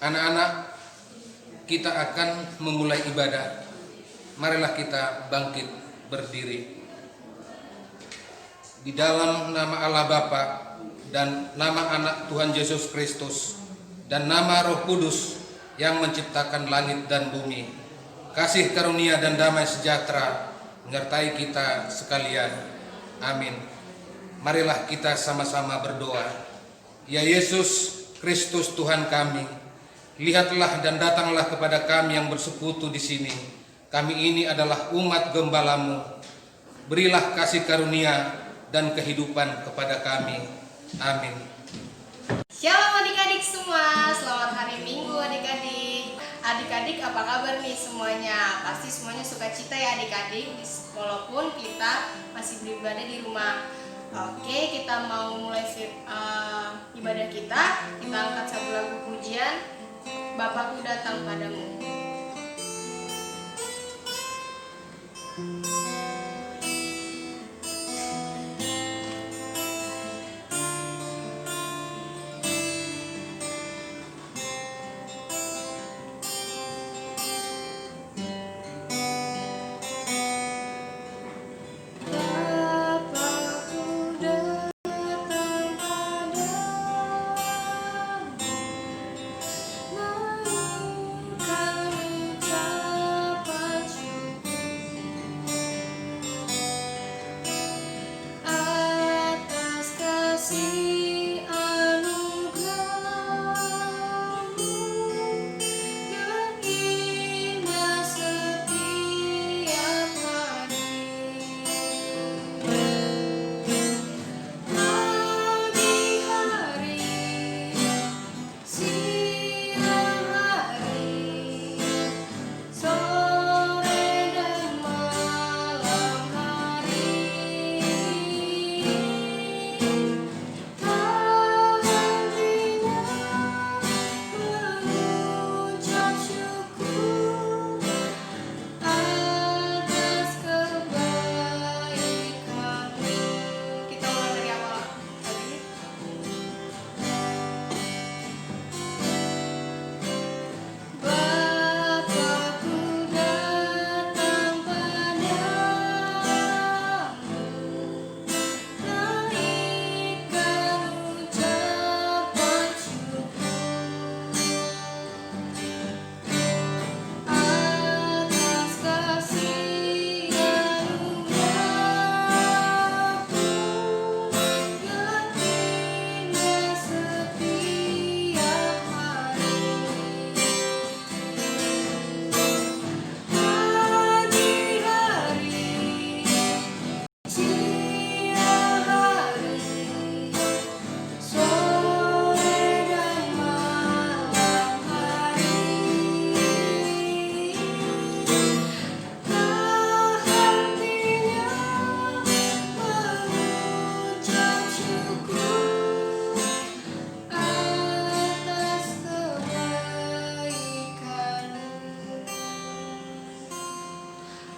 Anak-anak, kita akan memulai ibadah. Marilah kita bangkit berdiri. Di dalam nama Allah Bapa dan nama Anak Tuhan Yesus Kristus dan nama Roh Kudus yang menciptakan langit dan bumi, kasih karunia dan damai sejahtera menyertai kita sekalian. Amin. Marilah kita sama-sama berdoa. Ya Yesus Kristus Tuhan kami, lihatlah dan datanglah kepada kami yang bersekutu di sini. Kami ini adalah umat gembala-Mu. Berilah kasih karunia dan kehidupan kepada kami. Amin. Shalom adik-adik semua, selamat hari Minggu adik-adik. Adik-adik apa kabar nih semuanya? Pasti semuanya sukacita ya adik-adik, walaupun kita masih beribadah di rumah. Oke, kita mau mulai ibadah kita. Kita angkat satu lagu pujian, Bapakku datang padamu.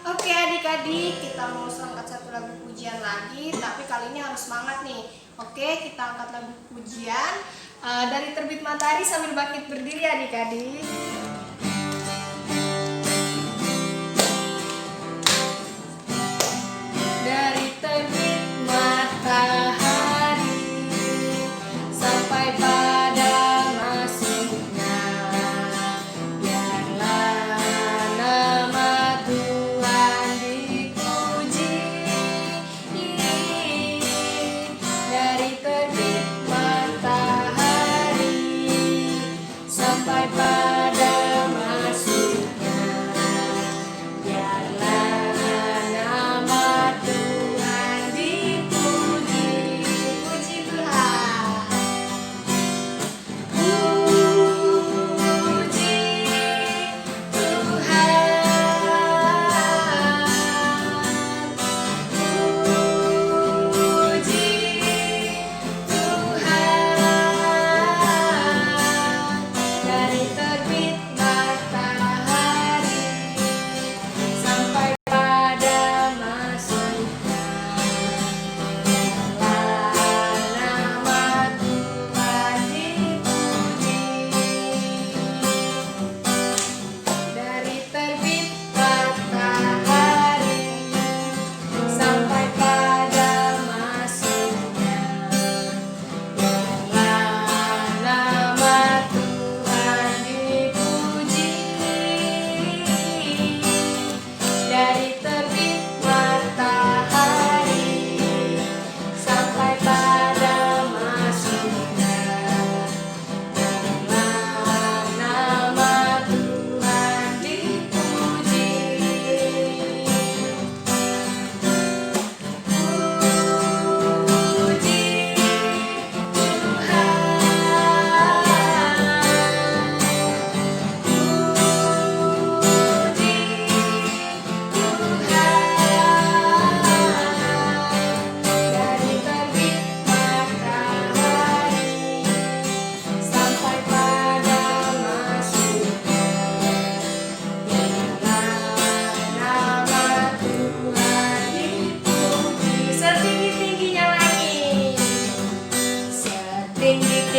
Oke adik-adik, kita mau angkat satu lagu pujian lagi, tapi kali ini harus semangat nih. Oke, kita angkat lagu pujian dari Terbit Matahari sambil bangkit berdiri adik-adik. Dari terbit matahari sampai pada masuknya, biarlah nama Tuhan dipuji. Dari terbit matahari sampai pada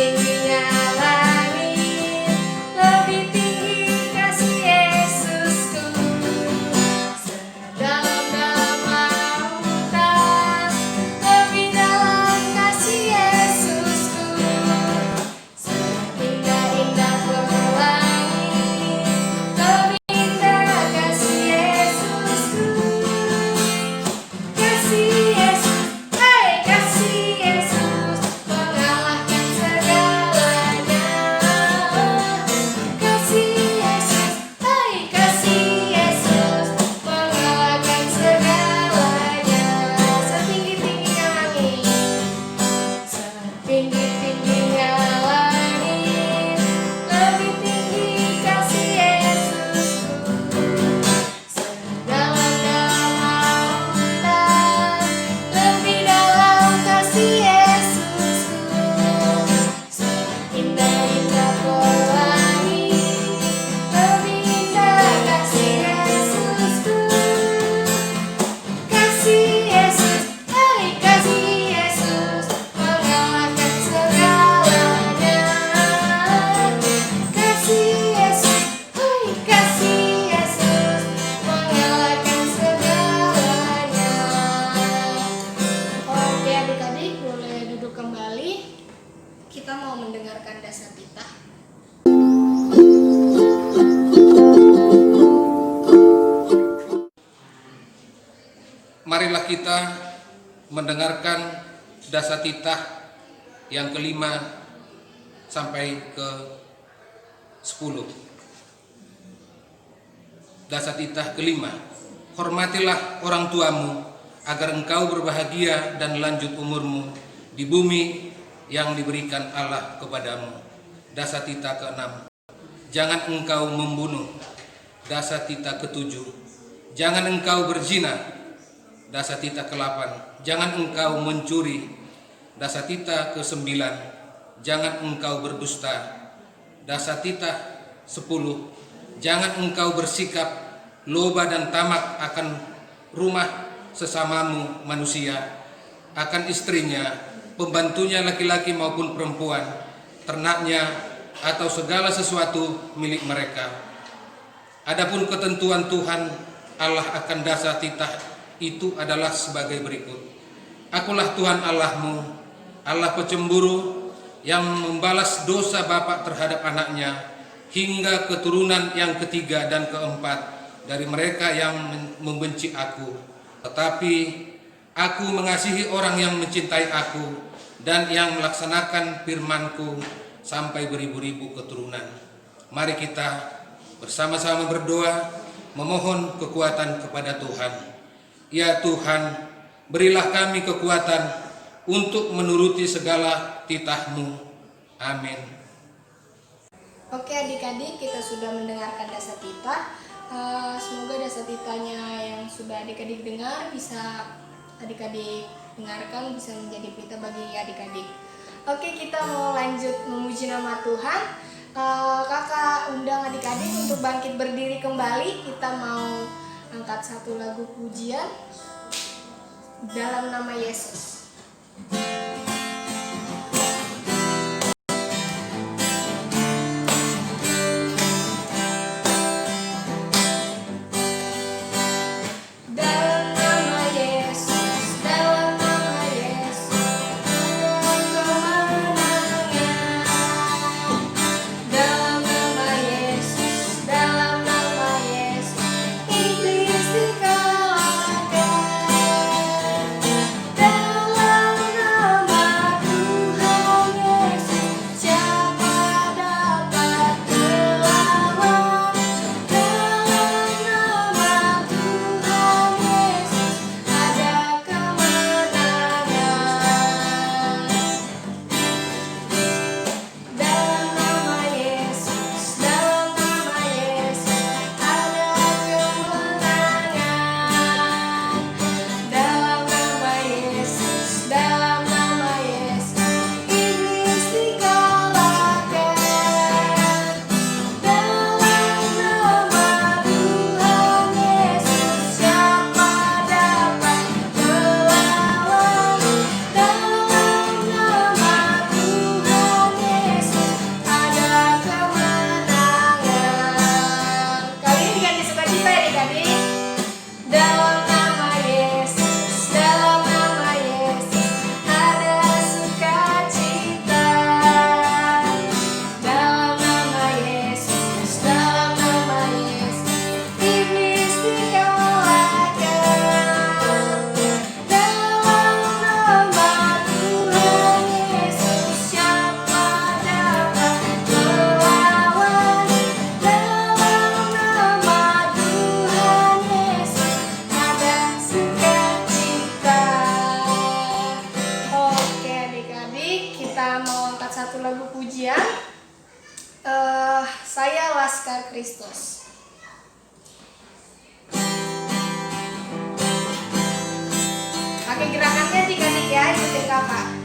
tingginya langit, lebih tinggi kasih Yesusku. Sedalam-dalam lautan, lebih dalam kasih Yesusku. Seindah-indah pelangi, lebih indah kasih Yesusku. Kasih Yesus, hai kasih Yesus, mengalahkan segalanya. Kasih Yesus, hai kasih Yesus, mengalahkan segalanya. Setinggi-tingginya langit, setinggi-tingginya langit, lebih tinggi kasih Yesusku. Sedalam-dalam lautan, lebih dalam kasih Yesusku. Seindah-indah pelangi, lebih indah kasih Yesusku. Kasih Yesus, hai kasih Yesus, mengalahkan segalanya. Kasih Yesus, hai kasih Yesus, mengalahkan segalanya. Oke adik-adik, boleh duduk kembali. Kita mau mendengarkan dasar kita. Marilah kita mendengarkan dasar titah yang kelima sampai ke 10. Dasar titah kelima. Hormatilah orang tuamu agar engkau berbahagia dan lanjut umurmu di bumi yang diberikan Allah kepadamu. Dasar titah ke-6. Jangan engkau membunuh. Dasar titah ke-7. Jangan engkau berzina. Dasar titah ke-8. Jangan engkau mencuri. Dasar titah ke-9. Jangan engkau berdusta. Dasar titah 10. Jangan engkau bersikap loba dan tamak akan rumah sesamamu manusia, akan istrinya, pembantunya laki-laki maupun perempuan, ternaknya, atau segala sesuatu milik mereka. Adapun ketentuan Tuhan Allah akan dasar titah itu adalah sebagai berikut. Akulah Tuhan Allahmu, Allah pecemburu, yang membalas dosa bapa terhadap anaknya hingga keturunan yang ketiga dan keempat dari mereka yang membenci aku. Tetapi aku mengasihi orang yang mencintai aku dan yang melaksanakan firman-Ku sampai beribu-ribu keturunan. Mari kita bersama-sama berdoa memohon kekuatan kepada Tuhan. Ya Tuhan, berilah kami kekuatan untuk menuruti segala titah-Mu. Amin. Oke adik-adik, kita sudah mendengarkan dasar titah. Semoga dasar titahnya yang sudah adik-adik dengar bisa adik-adik dengarkan, bisa menjadi berita bagi adik-adik. Oke, kita mau lanjut memuji nama Tuhan. Kakak undang adik-adik untuk bangkit berdiri kembali. Kita mau angkat satu lagu pujian dalam nama Yesus. Dalam nama Yesus, dalam nama Yesus, Tuhan kemenangan. Dalam nama Yesus, dalam nama Yesus, iblis dikalahkan. Dalam nama lagu pujian Saya Laskar Kristus. Pakai gerakannya adik-adik ya, ikutin kakak.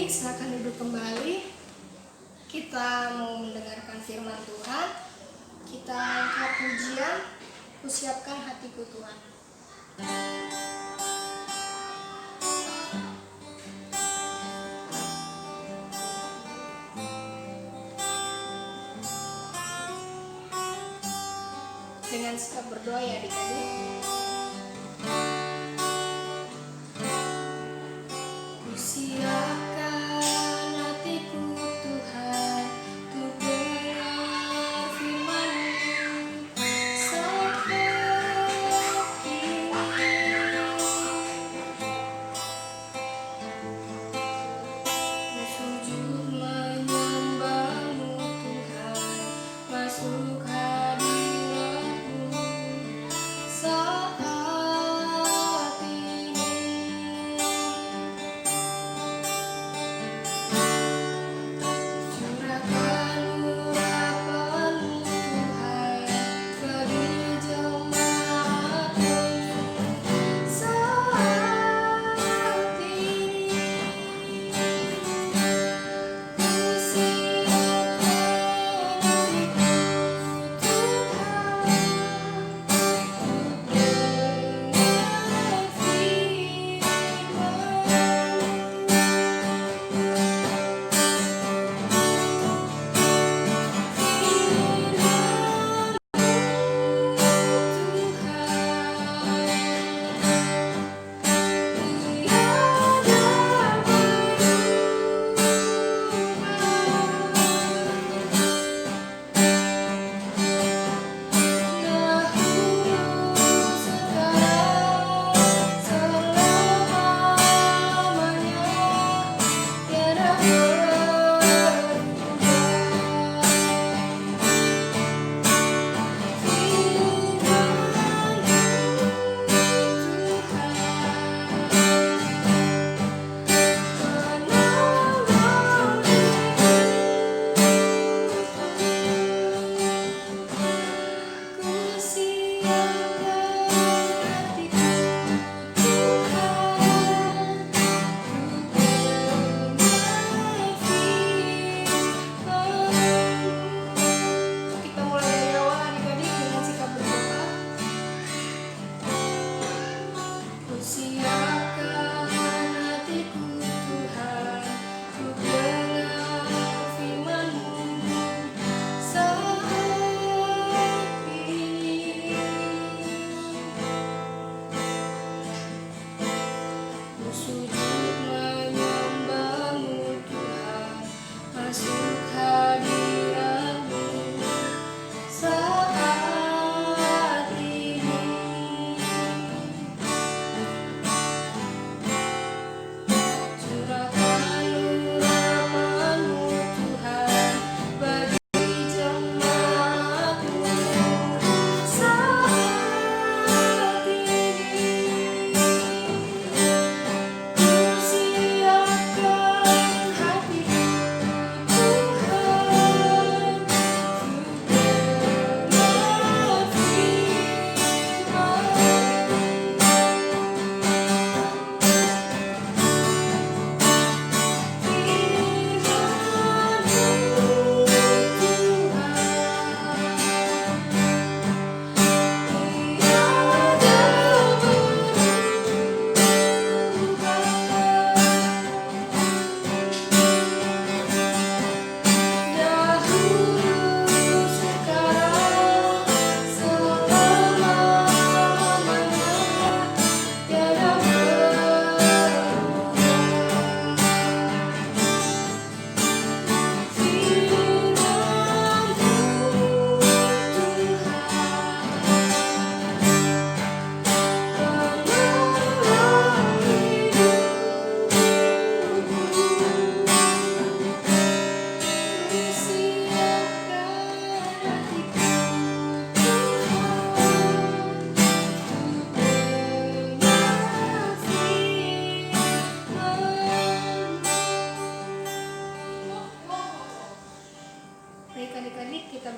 Silakan duduk kembali. Kita mau mendengarkan firman Tuhan. Kita angkat pujian, kusiapkan hatiku Tuhan. Dengan sikap berdoa ya adik-adik. Kusiapkan hatiku Tuhan, untuk dengar firman-Mu seperti ku sujud menyembah-Mu Tuhan, masuk hadirat-Mu saat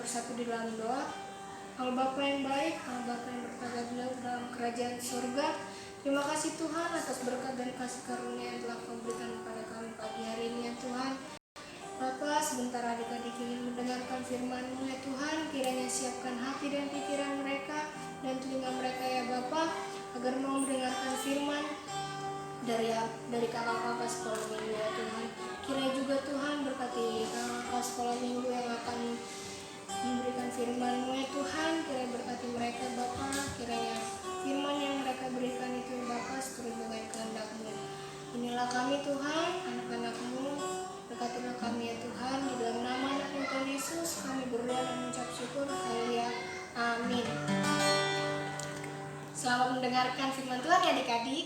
bersatu di dalam doa. Allah Bapa yang baik, Allah Bapa yang bertata dalam kerajaan surga, terima kasih Tuhan atas berkat dan kasih karunia yang telah Kau berikan kepada kami pagi hari ini ya Tuhan. Bapa, sebentar adik-adik ingin mendengarkan firman-Mu ya Tuhan, kiranya siapkan hati dan pikiran mereka dan telinga mereka ya Bapa, agar mau mendengarkan firman dari kakak-kakak sekolah minggu ya Tuhan. Kiranya juga Tuhan berkati kakak sekolah minggu yang akan memberikan firman-Mu ya Tuhan, kiranya berkati mereka Bapa, kiranya firman yang mereka berikan itu Bapa seturut dengan kehendak-Mu. Inilah kami Tuhan, anak-anak-Mu, berkatilah kami ya Tuhan, di dalam nama anak-Mu Tuhan Yesus kami berdoa dan mengucap syukur, haleluya, amin. Selamat mendengarkan firman Tuhan ya adik-adik.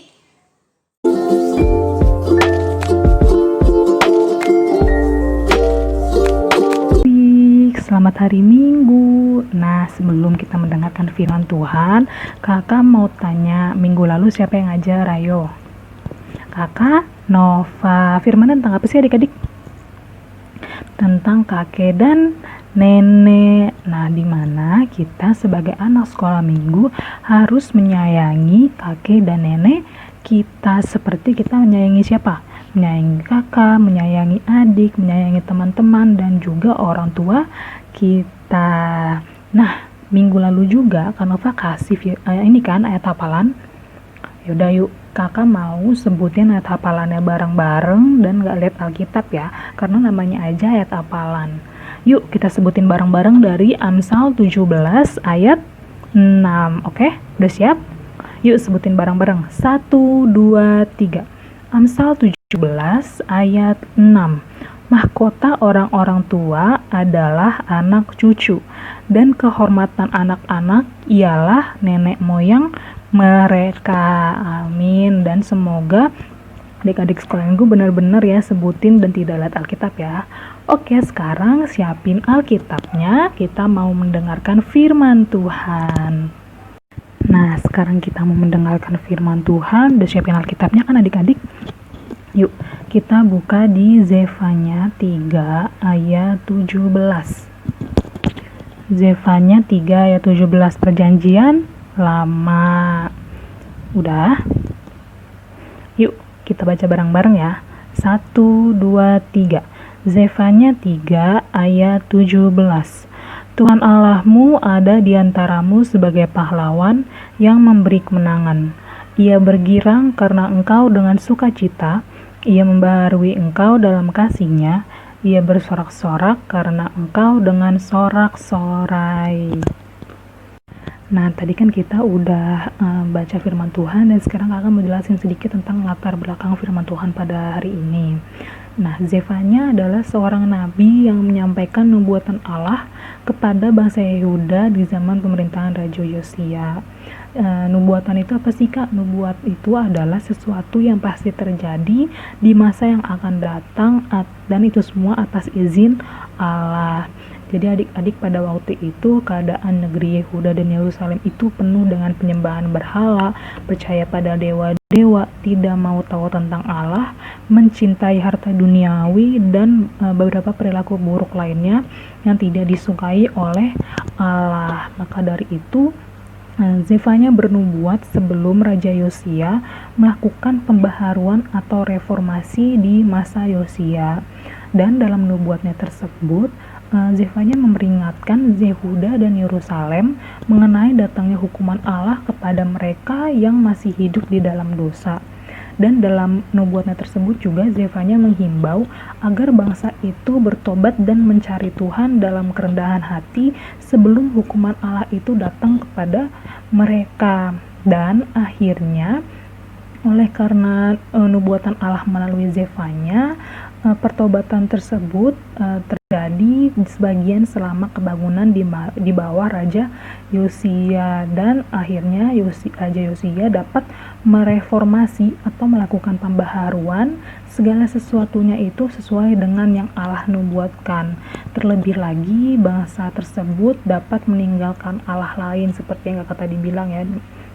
Selamat hari Minggu. Nah, sebelum kita mendengarkan firman Tuhan, kakak mau tanya, minggu lalu siapa yang ngajar? Ayo. Kakak, Nova. Firman tentang apa sih adik-adik? Tentang kakek dan nenek. Nah, di mana kita sebagai anak sekolah minggu harus menyayangi kakek dan nenek kita seperti kita menyayangi siapa? Menyayangi kakak, menyayangi adik, menyayangi teman-teman, dan juga orang tua kita. Nah, minggu lalu juga Kak Nova kasih ini kan ayat hafalan. Yaudah yuk, kakak mau sebutin ayat hafalannya bareng-bareng dan gak lihat Alkitab ya, karena namanya aja ayat hafalan. Yuk kita sebutin bareng-bareng dari Amsal 17 ayat 6. Oke, udah siap? Yuk sebutin bareng-bareng. 1, 2, 3. Amsal 17 ayat 6. Mahkota orang-orang tua adalah anak cucu, dan kehormatan anak-anak ialah nenek moyang mereka. Amin. Dan semoga adik-adik sekolah minggu benar-benar ya sebutin dan tidak lihat Alkitab ya. Oke, sekarang siapin Alkitabnya, kita mau mendengarkan firman Tuhan. Nah, sekarang kita mau mendengarkan firman Tuhan. Udah siapin Alkitabnya kan adik-adik? Yuk, kita buka di Zefanya 3 ayat 17. Zefanya 3 ayat 17, perjanjian lama. Udah? Yuk, kita baca bareng-bareng ya. 1, 2, 3. Zefanya 3 ayat 17. Tuhan Allahmu ada di antaramu sebagai pahlawan yang memberi kemenangan. Ia bergirang karena engkau dengan sukacita. Ia membaharui engkau dalam kasih-Nya. Ia bersorak-sorak karena engkau dengan sorak-sorai. Nah, tadi kan kita udah baca firman Tuhan, dan sekarang kakak mau jelasin sedikit tentang latar belakang firman Tuhan pada hari ini. Nah, Zefanya adalah seorang nabi yang menyampaikan nubuatan Allah kepada bangsa Yehuda di zaman pemerintahan Raja Yosia. Nubuatan itu apa sih Kak? Nubuat itu adalah sesuatu yang pasti terjadi di masa yang akan datang, dan itu semua atas izin Allah. Jadi adik-adik, pada waktu itu keadaan negeri Yehuda dan Yerusalem itu penuh dengan penyembahan berhala, percaya pada dewa-dewa, tidak mau tahu tentang Allah, mencintai harta duniawi, dan beberapa perilaku buruk lainnya yang tidak disukai oleh Allah. Maka dari itu Zefanya bernubuat sebelum Raja Yosia melakukan pembaharuan atau reformasi di masa Yosia. Dan dalam nubuatnya tersebut, Zefanya memperingatkan Yehuda dan Yerusalem mengenai datangnya hukuman Allah kepada mereka yang masih hidup di dalam dosa. Dan dalam nubuatnya tersebut juga Zefanya menghimbau agar bangsa itu bertobat dan mencari Tuhan dalam kerendahan hati sebelum hukuman Allah itu datang kepada mereka. Dan akhirnya oleh karena nubuatan Allah melalui Zefanya, pertobatan tersebut terjadi sebagian selama kebangunan di bawah Raja Yosia, dan akhirnya Raja Yosia dapat mereformasi atau melakukan pembaharuan segala sesuatunya itu sesuai dengan yang Allah nubuatkan. Terlebih lagi bangsa tersebut dapat meninggalkan Allah lain seperti yang kakak tadi bilang ya,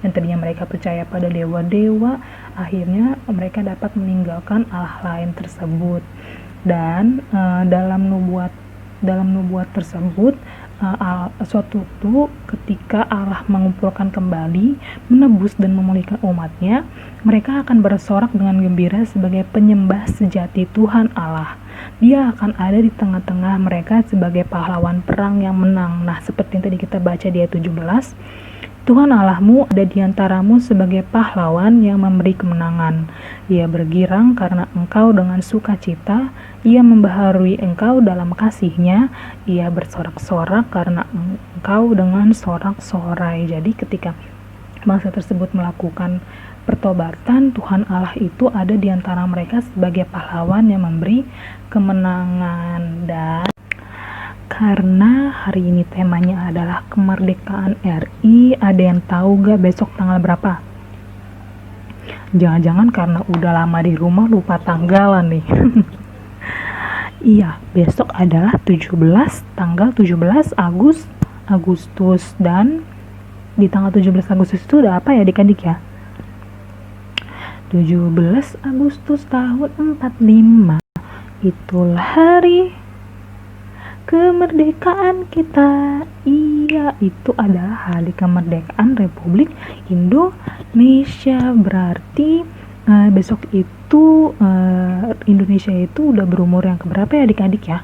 yang tadinya mereka percaya pada dewa-dewa, akhirnya mereka dapat meninggalkan Allah lain tersebut. Dan dalam nubuat tersebut suatu waktu ketika Allah mengumpulkan kembali, menebus dan memulihkan umatnya, mereka akan bersorak dengan gembira sebagai penyembah sejati Tuhan Allah. Dia akan ada di tengah-tengah mereka sebagai pahlawan perang yang menang. Nah, seperti yang tadi kita baca di ayat 17, Tuhan Allahmu ada di antaramu sebagai pahlawan yang memberi kemenangan. Ia bergirang karena engkau dengan sukacita, ia membaharui engkau dalam kasih-Nya, ia bersorak-sorak karena engkau dengan sorak-sorai. Jadi ketika bangsa tersebut melakukan pertobatan, Tuhan Allah itu ada di antara mereka sebagai pahlawan yang memberi kemenangan. Dan karena hari ini temanya adalah kemerdekaan RI, ada yang tahu gak besok tanggal berapa? Jangan-jangan karena udah lama di rumah lupa tanggalan nih. Iya, besok adalah tanggal 17 Agustus, dan di tanggal 17 Agustus itu udah apa ya adik-adik ya? 17 Agustus tahun 45, itulah hari kemerdekaan kita. Iya, itu adalah hari kemerdekaan Republik Indonesia. Berarti besok itu Indonesia itu udah berumur yang keberapa ya adik-adik ya?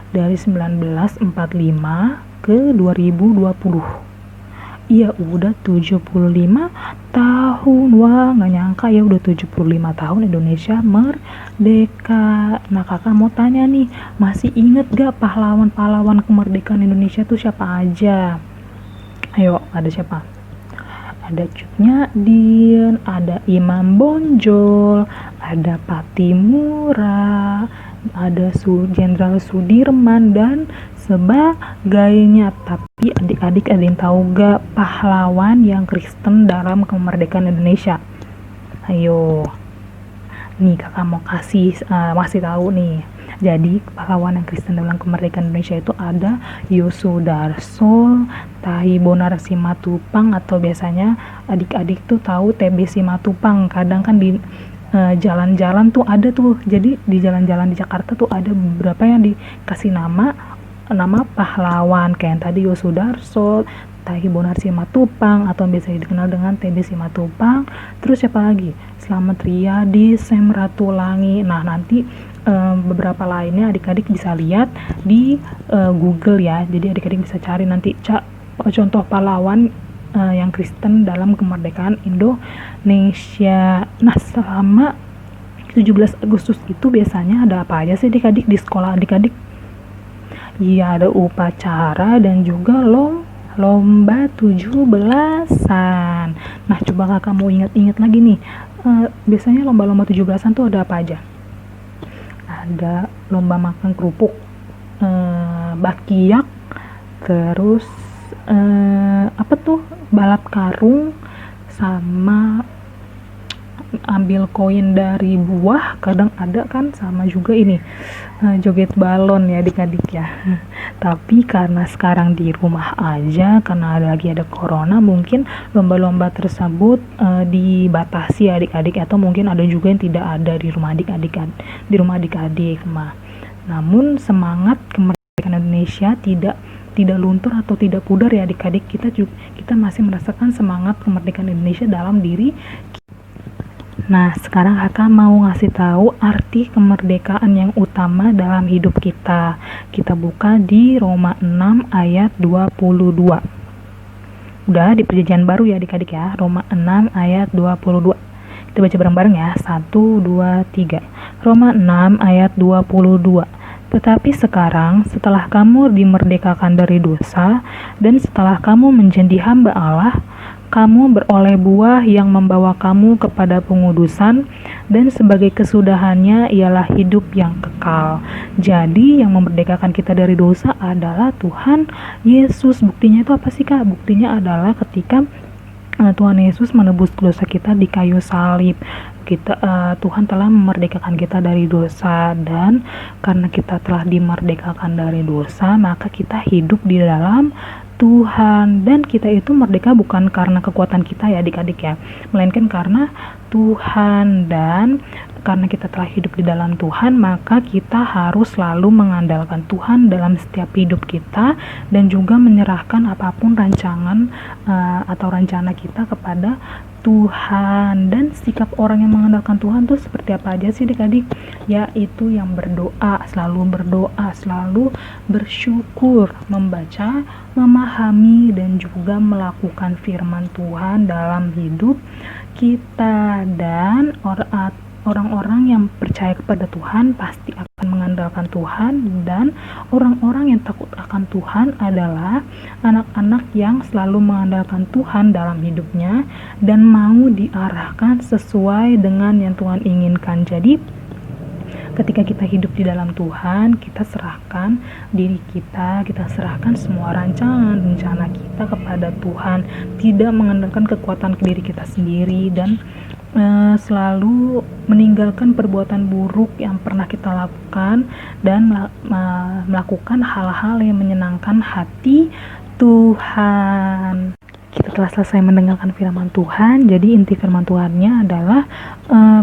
Dari 1945 ke 2020. Iya, udah 75 tahun. Wah, gak nyangka ya udah 75 tahun Indonesia merdeka. Nah, kakak mau tanya nih, masih inget gak pahlawan-pahlawan kemerdekaan Indonesia tuh siapa aja? Ayo, ada siapa? Ada Cut Nyak, ada Imam Bonjol, ada Patimura, ada Jenderal Sudirman, dan sebagainya. Tapi adik-adik ada yang tahu gak pahlawan yang Kristen dalam kemerdekaan Indonesia? Ayo, nih kakak mau masih tahu nih. Jadi pahlawan yang Kristen dalam kemerdekaan Indonesia itu ada Yosudarso, Tahi Bonar Simatupang, atau biasanya adik-adik tuh tahu TB Simatupang. Kadang kan di jalan-jalan tuh ada tuh. Jadi di jalan-jalan di Jakarta tuh ada beberapa yang dikasih nama pahlawan, kayak yang tadi Yosudarso, Tahi Bonar Simatupang, atau biasa dikenal dengan TB Simatupang. Terus siapa lagi? Slamet Riyadi, Sem Ratulangi. Nah, nanti beberapa lainnya adik-adik bisa lihat di Google ya. Jadi adik-adik bisa cari nanti contoh pahlawan yang Kristen dalam kemerdekaan Indonesia. Nah, selama 17 Agustus itu biasanya ada apa aja sih adik-adik di sekolah adik-adik? Iya, ada upacara dan juga lomba 17-an. Nah, coba kakak mau ingat-ingat lagi nih. Biasanya lomba-lomba 17-an tuh ada apa aja? Ada lomba makan kerupuk, bakiak, terus apa tuh, balap karung, sama ambil koin dari buah, kadang ada kan, sama juga ini joget balon ya adik-adik ya. Tapi karena sekarang di rumah aja, karena lagi ada corona, mungkin lomba-lomba tersebut dibatasi adik-adik, atau mungkin ada juga yang tidak ada di rumah adik-adik mah. Namun semangat kemerdekaan Indonesia tidak luntur atau tidak pudar ya adik-adik. Kita masih merasakan semangat kemerdekaan Indonesia dalam diri. Nah, sekarang kakak mau ngasih tahu arti kemerdekaan yang utama dalam hidup kita. Kita buka di Roma 6 ayat 22. Udah di perjanjian baru ya adik-adik ya, Roma 6 ayat 22. Kita baca bareng-bareng ya, 1, 2, 3. Roma 6 ayat 22. Tetapi sekarang, setelah kamu dimerdekakan dari dosa, dan setelah kamu menjadi hamba Allah, kamu beroleh buah yang membawa kamu kepada pengudusan, dan sebagai kesudahannya ialah hidup yang kekal. Jadi yang memerdekakan kita dari dosa adalah Tuhan Yesus. Buktinya itu apa sih kak? Buktinya adalah ketika Tuhan Yesus menebus dosa kita di kayu salib. Tuhan telah memerdekakan kita dari dosa, dan karena kita telah dimerdekakan dari dosa, maka kita hidup di dalam Tuhan. Dan kita itu merdeka bukan karena kekuatan kita ya adik-adik ya, melainkan karena Tuhan. Dan karena kita telah hidup di dalam Tuhan, maka kita harus selalu mengandalkan Tuhan dalam setiap hidup kita, dan juga menyerahkan apapun rancangan atau rencana kita kepada Tuhan. Dan sikap orang yang mengandalkan Tuhan tuh seperti apa aja sih adik-adik? Yaitu yang berdoa, selalu bersyukur, membaca, memahami, dan juga melakukan firman Tuhan dalam hidup kita. Dan orang-orang yang percaya kepada Tuhan pasti akan mengandalkan Tuhan, dan orang-orang yang takut akan Tuhan adalah anak-anak yang selalu mengandalkan Tuhan dalam hidupnya dan mau diarahkan sesuai dengan yang Tuhan inginkan. Jadi ketika kita hidup di dalam Tuhan, kita serahkan diri kita serahkan semua rancangan rencana kita kepada Tuhan, tidak mengandalkan kekuatan diri kita sendiri, dan selalu meninggalkan perbuatan buruk yang pernah kita lakukan, dan melakukan hal-hal yang menyenangkan hati Tuhan. Kita telah selesai mendengarkan firman Tuhan. Jadi inti firman Tuhannya adalah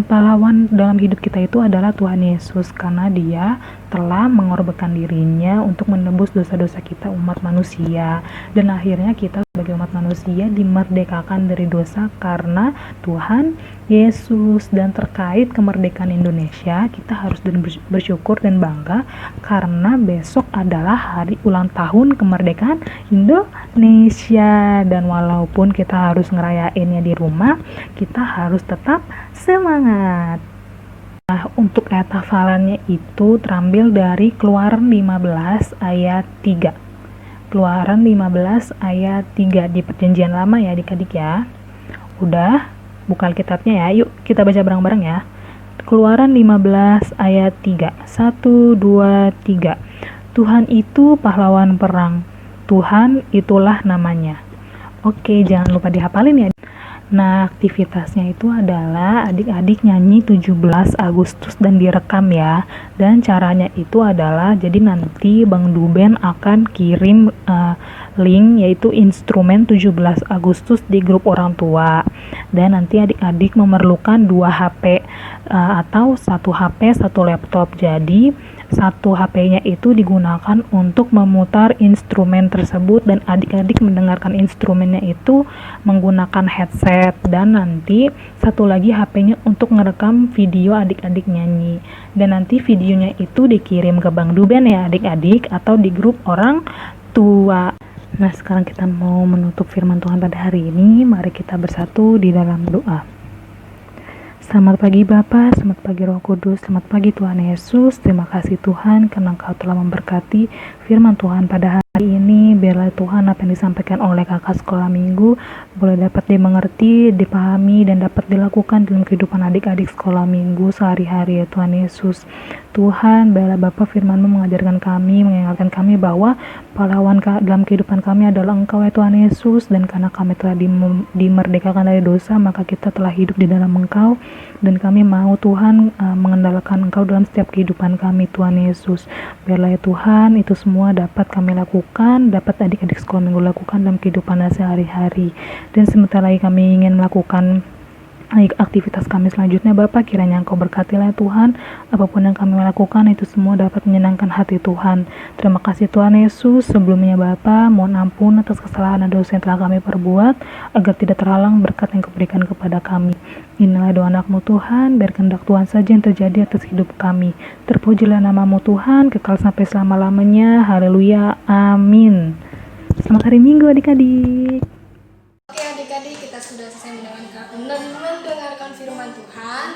pahlawan dalam hidup kita itu adalah Tuhan Yesus, karena Dia telah mengorbankan dirinya untuk menebus dosa-dosa kita umat manusia, dan akhirnya kita sebagai umat manusia dimerdekakan dari dosa karena Tuhan Yesus. Dan terkait kemerdekaan Indonesia, kita harus bersyukur dan bangga karena besok adalah hari ulang tahun kemerdekaan Indonesia. Dan walaupun kita harus ngerayainnya di rumah, kita harus tetap semangat. Nah, untuk ayat hafalannya itu terambil dari Keluaran 15 ayat 3. Keluaran 15 ayat 3 di Perjanjian Lama ya adik-adik ya. Udah, buka Alkitabnya ya. Yuk kita baca bareng-bareng ya. Keluaran 15 ayat 3. 1, 2, 3. Tuhan itu pahlawan perang. Tuhan itulah namanya. Oke, jangan lupa dihafalin ya. Nah, aktivitasnya itu adalah adik-adik nyanyi 17 Agustus dan direkam ya. Dan caranya itu adalah, jadi nanti Bang Duben akan kirim link yaitu instrumen 17 Agustus di grup orang tua. Dan nanti adik-adik memerlukan 2 HP atau 1 HP, 1 laptop. Jadi satu HP-nya itu digunakan untuk memutar instrumen tersebut, dan adik-adik mendengarkan instrumennya itu menggunakan headset. Dan nanti satu lagi HP-nya untuk merekam video adik-adik nyanyi, dan nanti videonya itu dikirim ke Bang Duben ya adik-adik, atau di grup orang tua. Nah, sekarang kita mau menutup firman Tuhan pada hari ini. Mari kita bersatu di dalam doa. Selamat pagi Bapa, selamat pagi Roh Kudus, selamat pagi Tuhan Yesus. Terima kasih Tuhan karena Engkau telah memberkati firman Tuhan pada hari ini. Biarlah Tuhan apa yang disampaikan oleh kakak sekolah minggu boleh dapat dimengerti, dipahami, dan dapat dilakukan dalam kehidupan adik-adik sekolah minggu sehari-hari ya Tuhan Yesus. Tuhan, biarlah Bapa firman-Mu mengajarkan kami, mengingatkan kami bahwa pahlawan dalam kehidupan kami adalah Engkau ya Tuhan Yesus, dan karena kami telah dimerdekakan dari dosa, maka kita telah hidup di dalam Engkau, dan kami mau Tuhan mengandalkan Engkau dalam setiap kehidupan kami Tuhan Yesus. Biarlah ya Tuhan itu semua dapat kami lakukan, dapat adik-adik sekolah minggu lakukan dalam kehidupan sehari-hari. Dan sebentar lagi kami ingin melakukan aktivitas kami selanjutnya. Bapak, kiranya Engkau berkatilah Tuhan, apapun yang kami lakukan itu semua dapat menyenangkan hati Tuhan. Terima kasih Tuhan Yesus. Sebelumnya Bapak, mohon ampun atas kesalahan dan dosa yang telah kami perbuat, agar tidak terhalang berkat yang Kau berikan kepada kami. Inilah doa anak-Mu Tuhan, biar kehendak Tuhan saja yang terjadi atas hidup kami. Terpujilah nama-Mu Tuhan, kekal sampai selama-lamanya. Haleluya, amin. Selamat hari Minggu adik-adik. Oke adik-adik, kita sudah selesai mendengarkan firman Tuhan.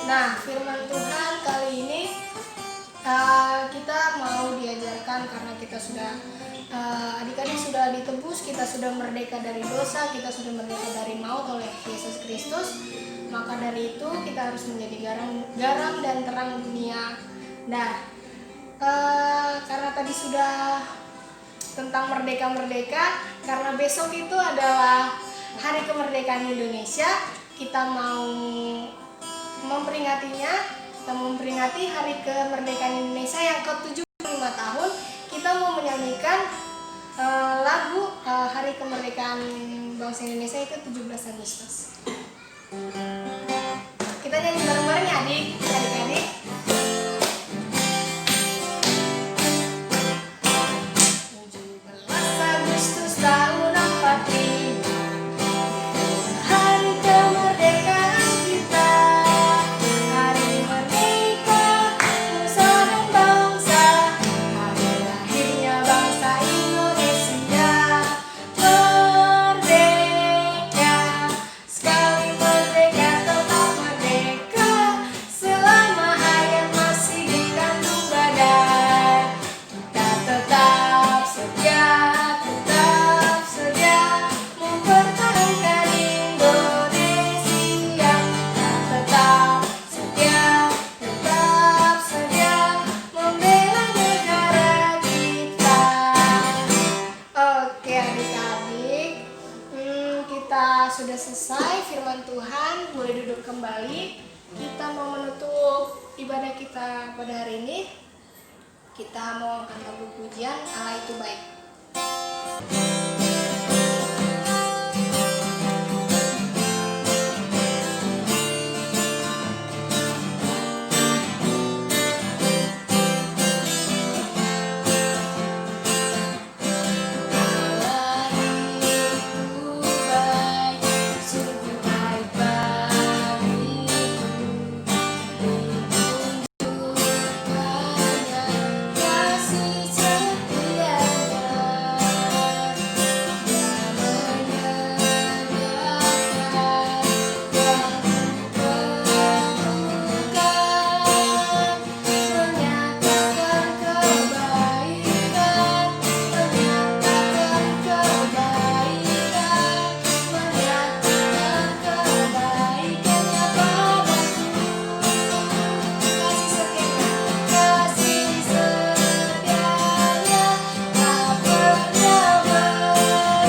Nah, firman Tuhan kali ini kita mau diajarkan karena kita sudah adik-adik sudah ditebus, kita sudah merdeka dari dosa, kita sudah merdeka dari maut oleh Yesus Kristus. Maka dari itu kita harus menjadi garam dan terang dunia. Nah, karena tadi sudah tentang merdeka, karena besok itu adalah hari kemerdekaan Indonesia, kita mau memperingatinya, kita memperingati Hari Kemerdekaan Indonesia yang ke-75 tahun, kita mau menyanyikan lagu Hari Kemerdekaan Bangsa Indonesia yang ke-17 Agustus. Kita nyanyi bareng-bareng ya adik-adik. 17 Agustus tahun 45, hari kemerdekaan kita, hari merdeka nusa dan bangsa, hari lahirnya bangsa Indonesia. Merdeka, sekali merdeka tetap merdeka, selama hayat masih dikandung badan. Kita tetap setia mempertahankan Indonesia. Kita tetap setia membela negara kita. Oke adik-adik, kita sudah selesai firman Tuhan, boleh duduk kembali. Kita mau menutup ibadah kita pada hari ini. Kita mau angkat lagu pujian Allah itu baik. Allah itu baik, sungguh baik bagiku. Ditunjukkannya kasih setianya. Dia menyediakan yang kuperlukan, menyatakan kebaikan, menyatakan kebaikannya padaku. Kasih setianya tak pernah berubah,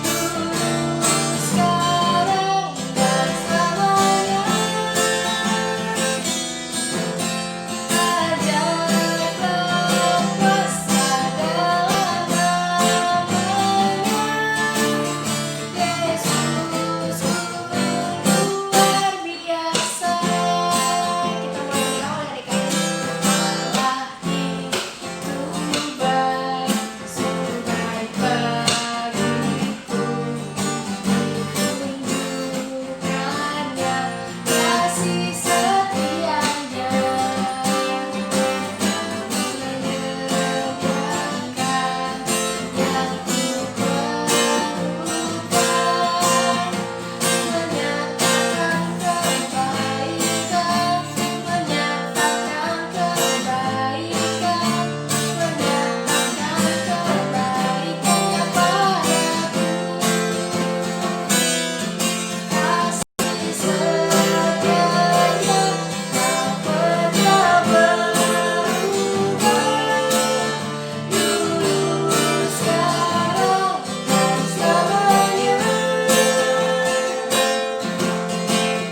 dulu, sekarang, dan selamanya. Ajaib kuasa dalam namanya, Yesus luar biasa. Kita mulai dari awal adik-adik. Allah itu baik, sungguh baik bagiku. Ditunjukkannya kasih setianya. Menyediakan yang kuperlukan, menyatakan kebaikan, menyatakan kebaikannya padaku. Kasih setianya tak pernah berubah, dulu, sekarang, dan selamanya.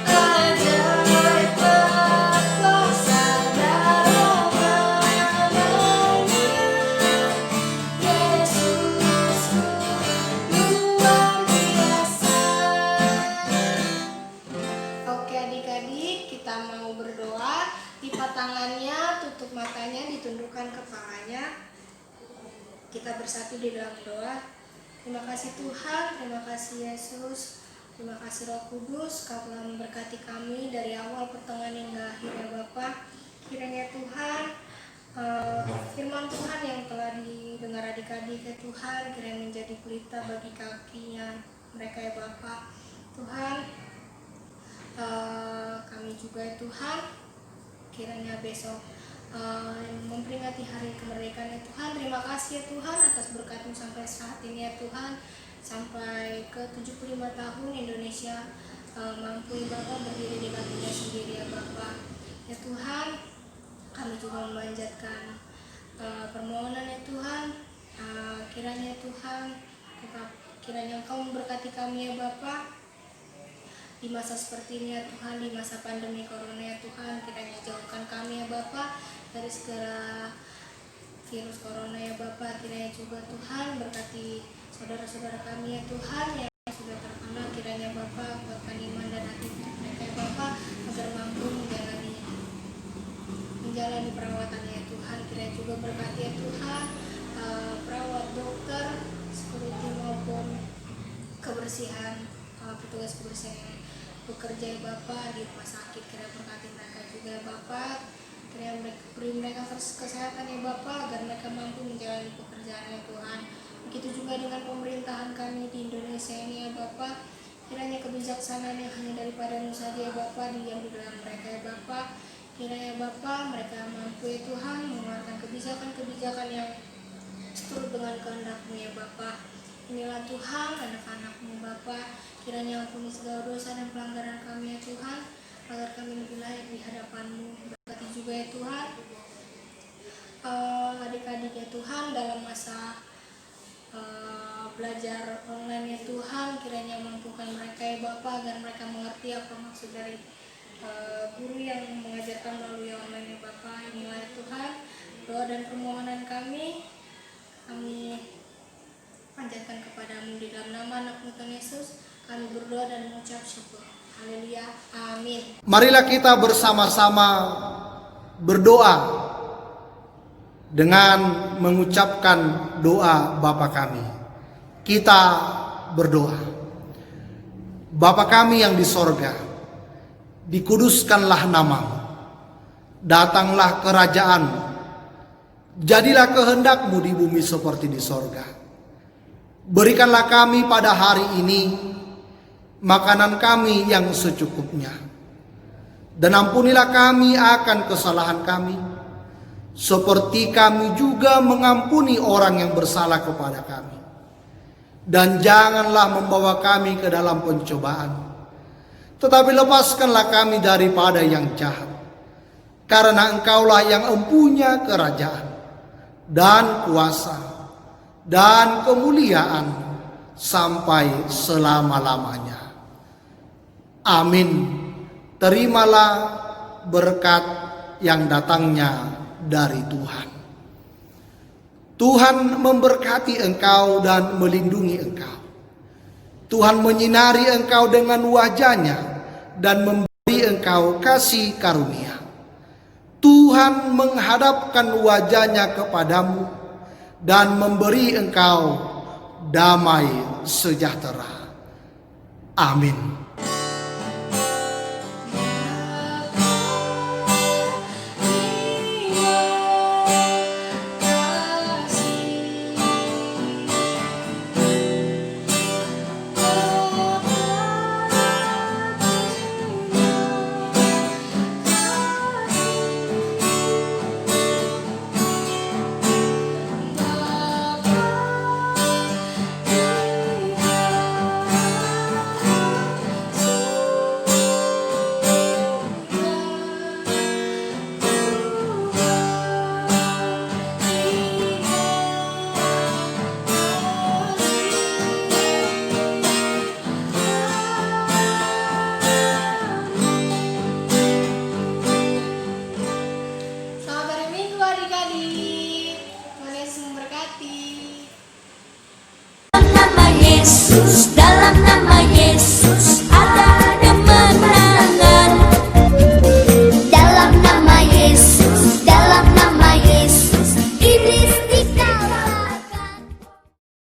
Ajaib kuasa dalam namanya, Yesus luar biasa. Oke adik-adik, kita mau berdoa. Lipat tangannya, tutup matanya, ditundukkan kepalanya. Kita bersatu di dalam doa. Terima kasih Tuhan, terima kasih Yesus, terima kasih Roh Kudus, Kau telah memberkati kami dari awal pertengahan hingga akhirnya Bapa. Kiranya Tuhan, firman Tuhan yang telah didengar adik-adik ya Tuhan, kiranya menjadi pelita bagi kakinya mereka ya Bapa. Tuhan, kami juga ya Tuhan, kiranya besok memperingati hari kemerdekaan ya Tuhan. Terima kasih ya Tuhan atas berkat-Mu sampai saat ini ya Tuhan, sampai ke 75 tahun Indonesia mampu ya Bapa berdiri di kakinya sendiri ya Bapa. Ya Tuhan, kami juga memanjatkan permohonan ya Tuhan, kiranya Tuhan, kiranya Engkau memberkati kami ya Bapa. di masa seperti ini ya Tuhan, di masa pandemi corona ya Tuhan, kiranya jauhkan kami ya Bapa dari segala virus corona ya Bapa. Kiranya juga Tuhan berkati saudara-saudara kami ya Tuhan yang sudah terkena, kiranya Bapa kuatkan iman dan hati mereka ya Bapa agar mampu menjalani perawatannya ya Tuhan. Kiranya juga berkati ya Tuhan perawat, dokter, security maupun kebersihan, petugas kebersihan yang bekerja ya Bapa di rumah sakit. Kiranya berkati mereka juga ya Bapa. Kiranya beri mereka kesehatan ya Bapa agar mereka mampu menjalani pekerjaannya Tuhan. Begitu juga dengan pemerintahan kami di Indonesia ini ya Bapa. Kiranya kebijaksanaan yang hanya daripada-Mu saja ya Bapa diam di dalam mereka ya Bapa. Kiranya Bapa mereka mampu ya Tuhan mengeluarkan kebijakan-kebijakan yang seturut dengan kehendak-Mu ya Bapa. Inilah Tuhan anak-anak-Mu Bapa. Kiranya ampuni segala dosa dan pelanggaran kami ya Tuhan, agar kami lebih layak di hadapan-Mu. Berkati juga ya Tuhan adik-adik ya Tuhan dalam masa belajar online ya Tuhan. Kiranya mampukan mereka ya Bapa agar mereka mengerti apa maksud dari guru yang mengajarkan melalui online ya Bapa. Inilah ya Tuhan doa dan permohonan kami panjatkan kepadamu di dalam nama anak-Mu Tuhan Yesus. Kami berdoa dan mengucap syukur. Haleluya. Amin. Marilah kita bersama-sama berdoa dengan mengucapkan doa Bapa kami. Kita berdoa. Bapa kami yang di sorga, dikuduskanlah nama-Mu. Datanglah kerajaan-Mu. Jadilah kehendak-Mu di bumi seperti di sorga. Berikanlah kami pada hari ini makanan kami yang secukupnya. Dan ampunilah kami akan kesalahan kami, seperti kami juga mengampuni orang yang bersalah kepada kami. Dan janganlah membawa kami ke dalam pencobaan, tetapi lepaskanlah kami daripada yang jahat. Karena Engkaulah yang empunya kerajaan, dan kuasa, dan kemuliaan sampai selama-lamanya. Amin. Terimalah berkat yang datangnya dari Tuhan. Tuhan memberkati engkau dan melindungi engkau. Tuhan menyinari engkau dengan wajah-Nya dan memberi engkau kasih karunia. Tuhan menghadapkan wajah-Nya kepadamu dan memberi engkau damai sejahtera. Amin.